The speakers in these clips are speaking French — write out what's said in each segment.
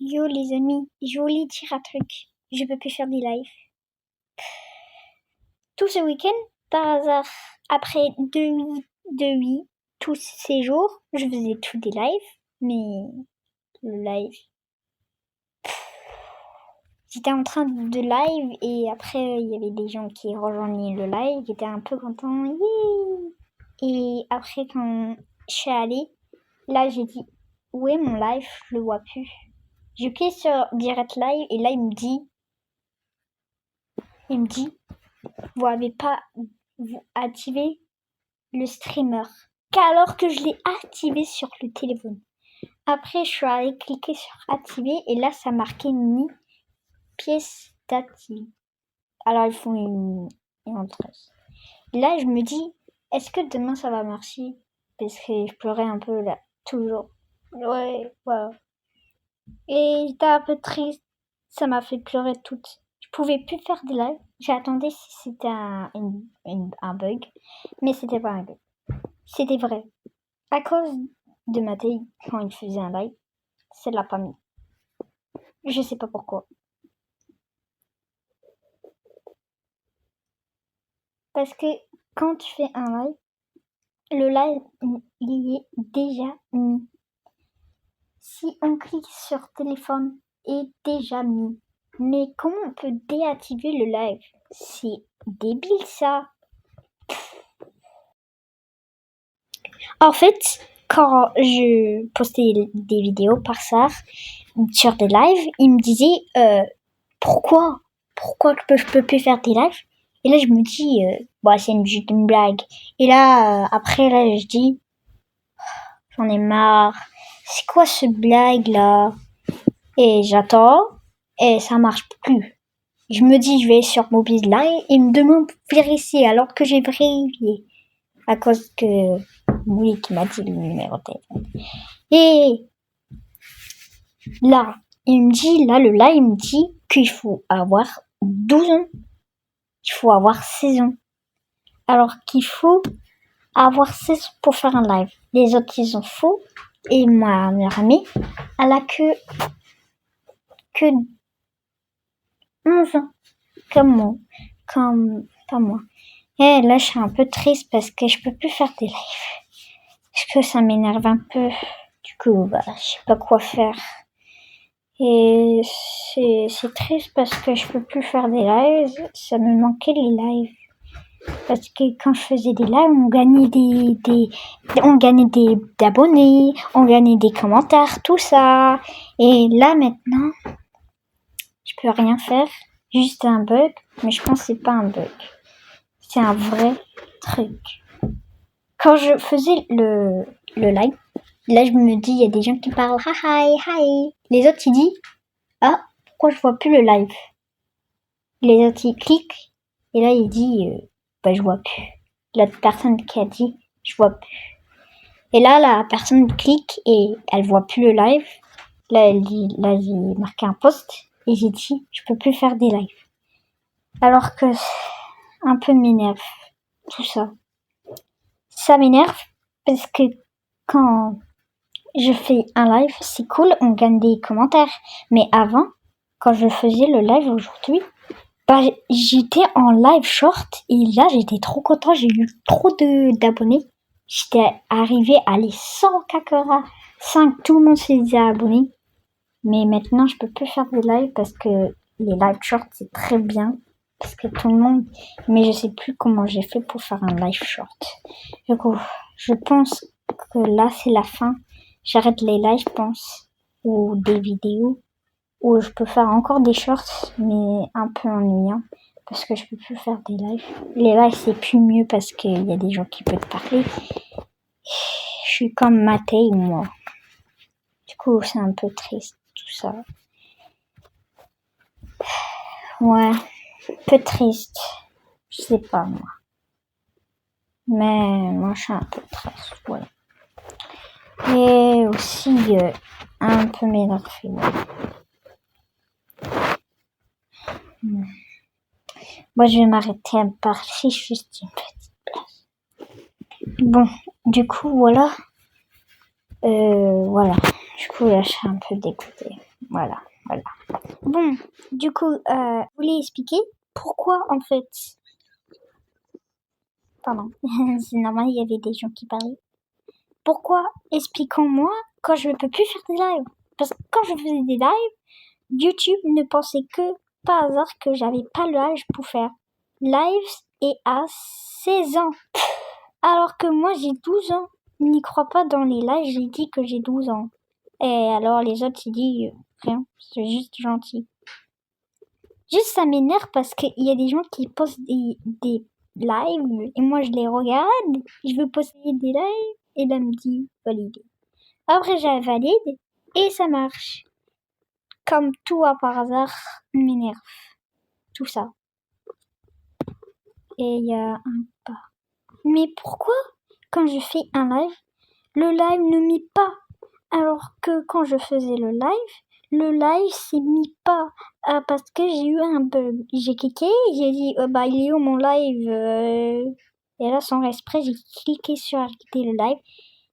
Yo les amis, je voulais dire un truc. Je peux plus faire des lives. Tout ce week-end, par hasard, après deux oui, tous ces jours, je faisais tous des lives, mais le live, j'étais en train de live et après il y avait des gens qui rejoignaient le live, j'étais un peu content, yeah. Et après quand je suis allée, là j'ai dit, où est mon live? Je le vois plus. Je clique sur Direct Live et là il me dit, vous avez pas activé le streamer. Qu'alors que je l'ai activé sur le téléphone. Après, je suis allée cliquer sur activer et là, ça marquait mis pièce d'activer. Alors, ils font une entrée. Là, je me dis, est-ce que demain ça va marcher? Parce que je pleurais un peu là, toujours. Ouais, voilà. Et j'étais un peu triste. Ça m'a fait pleurer toute. Je pouvais plus faire des lives. J'attendais si c'était un bug. Mais c'était pas un bug. C'était vrai. À cause de Mathéi, quand il faisait un live, ça l'a pas mis. Je sais pas pourquoi. Parce que quand tu fais un live, le live, il y est déjà mis. Si on clique sur téléphone, il est déjà mis. Mais comment on peut déactiver le live? C'est débile ça. En fait, quand je postais des vidéos par ça sur des lives, il me disait pourquoi je peux plus faire des lives? Et là je me dis c'est juste une blague. Et là après là je dis j'en ai marre. C'est quoi ce blague là? Et j'attends et ça marche plus. Je me dis je vais sur Mobile et il me demande de vérifier alors que j'ai vérifié à cause que oui qui m'a dit le numéro de téléphone. Et là il me dit là le live il me dit qu'il faut avoir 12 ans. Il faut avoir 16 ans. Alors qu'il faut avoir 16 ans pour faire un live. Les autres, ils ont faux. Et ma meilleure amie, elle a que 11 ans. Comme moi. Comme pas moi. Et là, je suis un peu triste parce que je peux plus faire des lives. Parce que ça m'énerve un peu. Du coup, je sais pas quoi faire. Et c'est triste parce que je peux plus faire des lives. Ça me manquait les lives. Parce que quand je faisais des lives, on gagnait des abonnés, on gagnait des commentaires, tout ça. Et là, maintenant, je peux rien faire. Juste un bug. Mais je pense que c'est pas un bug. C'est un vrai truc. Quand je faisais le live, là, je me dis, il y a des gens qui parlent, hi, hi. Les autres, ils disent, ah, pourquoi je vois plus le live? Les autres, ils cliquent. Et là, il dit, je vois plus. L'autre personne qui a dit, je vois plus. Et là, la personne clique et elle voit plus le live. Là, elle dit, là, j'ai marqué un post et j'ai dit, je peux plus faire des lives. Alors que un peu m'énerve tout ça. Ça m'énerve parce que quand je fais un live, c'est cool, on gagne des commentaires. Mais avant, quand je faisais le live aujourd'hui, j'étais en live short et là, j'étais trop content. J'ai eu trop d'abonnés. J'étais arrivée à les 100 Kakora. 5, tout le monde s'est déjà abonné. Mais maintenant, je peux plus faire des lives parce que les live shorts, c'est très bien. Parce que tout le monde... Mais je sais plus comment j'ai fait pour faire un live short. Du coup, je pense que là, c'est la fin. J'arrête les lives, je pense. Ou des vidéos. Ou je peux faire encore des shorts, mais un peu ennuyant. Parce que je peux plus faire des lives. Les lives, c'est plus mieux parce qu'il y a des gens qui peuvent parler. Je suis comme Mathéi, moi. Du coup, c'est un peu triste, tout ça. Ouais, un peu triste. Je sais pas, moi. Mais moi, je suis un peu triste, ouais. Et aussi, un peu m'énervé, ouais. Moi, je vais m'arrêter à parler juste une petite place. Bon, du coup, voilà. Voilà. Du coup, là, je suis un peu dégoûtée. Voilà. Bon, du coup, je voulais expliquer pourquoi, en fait... Pardon, c'est normal, il y avait des gens qui parlaient. Pourquoi expliquons-moi quand je ne peux plus faire des lives? Parce que quand je faisais des lives, YouTube ne pensait que, par hasard, que j'avais pas l'âge pour faire lives et à 16 ans. Alors que moi, j'ai 12 ans. Ils n'y croient pas dans les lives, j'ai dit que j'ai 12 ans. Et alors les autres, ils disent rien, c'est juste gentil. Juste ça m'énerve parce qu'il y a des gens qui postent des lives et moi je les regarde, je veux poster des lives et là me dit valider. Après j'ai valide et ça marche. Comme tout par hasard m'énerve. Tout ça. Et il y a un pas. Mais pourquoi quand je fais un live, le live ne met pas? Alors que quand je faisais le live s'est mis pas. Parce que j'ai eu un bug. J'ai cliqué, j'ai dit il est où mon live Et là sans exprès j'ai cliqué sur arrêter le live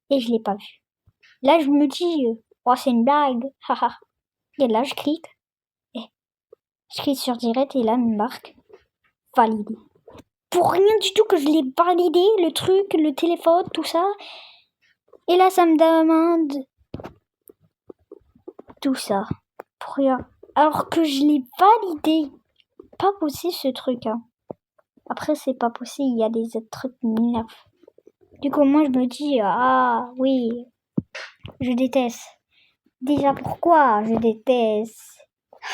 et je l'ai pas vu. Là je me dis c'est une blague, haha. Et là je clique sur direct et là me marque validé. Pour rien du tout que je l'ai validé, le truc, le téléphone, tout ça. Et là ça me demande tout ça. Pour rien. Alors que je l'ai validé. Pas possible ce truc. Après c'est pas possible, il y a des autres trucs qui m'énervent. Du coup moi je me dis oui, je déteste. Déjà pourquoi je déteste?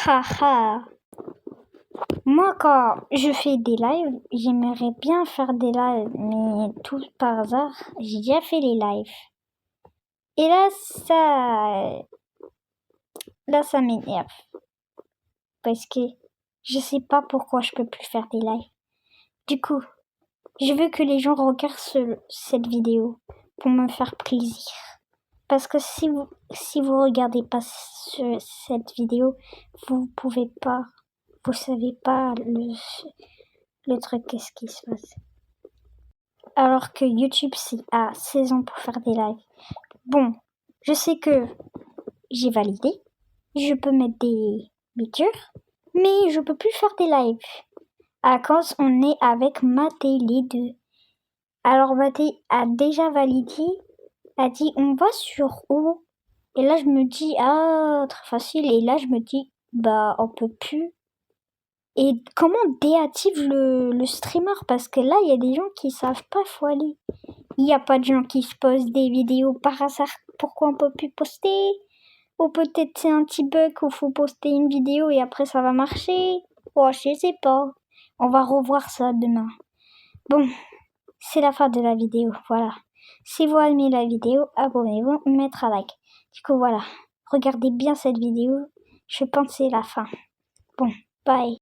Haha. Moi quand je fais des lives, j'aimerais bien faire des lives, mais tout par hasard, j'ai déjà fait les lives. Et là ça m'énerve. Parce que je sais pas pourquoi je peux plus faire des lives. Du coup, je veux que les gens regardent cette vidéo pour me faire plaisir. Parce que si vous regardez pas cette vidéo, vous savez pas le truc, qu'est-ce qui se passe. Alors que YouTube, c'est à 16 ans pour faire des lives. Bon, je sais que j'ai validé. Je peux mettre des features, mais je peux plus faire des lives. À cause on est avec Mathé les deux. Alors Mathé a déjà validé, a dit on va sur où? Et là je me dis très facile et là je me dis on peut plus. Et comment déactive le streamer? Parce que là il y a des gens qui savent pas faut aller. Il y a pas de gens qui se postent des vidéos par hasard. Pourquoi on peut plus poster? Ou peut-être c'est un petit bug où faut poster une vidéo et après ça va marcher. Je sais pas. On va revoir ça demain. Bon, c'est la fin de la vidéo, voilà. Si vous aimez la vidéo, abonnez-vous, mettez un like. Du coup, voilà. Regardez bien cette vidéo. Je pense que c'est la fin. Bon, bye.